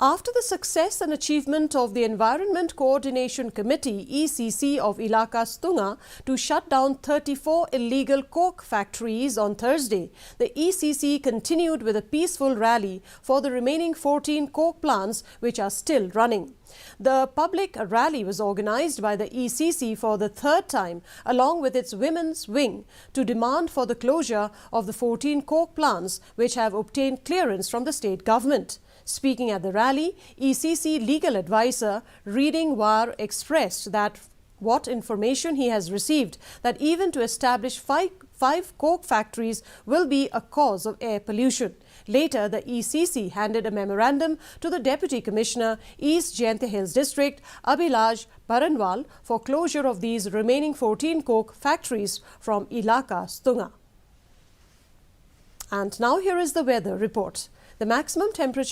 After the success and achievement of the Environment Coordination Committee (ECC) of Elaka, Sutnga to shut down 34 illegal coke factories on Thursday, the ECC continued with a peaceful rally for the remaining 14 coke plants which are still running. The public rally was organized by the ECC for the third time along with its women's wing to demand for the closure of the 14 coke plants which have obtained clearance from the state government. Speaking at the rally, ECC legal advisor Reading War expressed that what information he has received that even to establish five coke factories will be a cause of air pollution. Later, the ECC handed a memorandum to the Deputy Commissioner, East Jayant Hills District, Abhilash Baranwal, for closure of these remaining 14 coke factories from Elaka, Sutnga. And now here is the weather report. The maximum temperature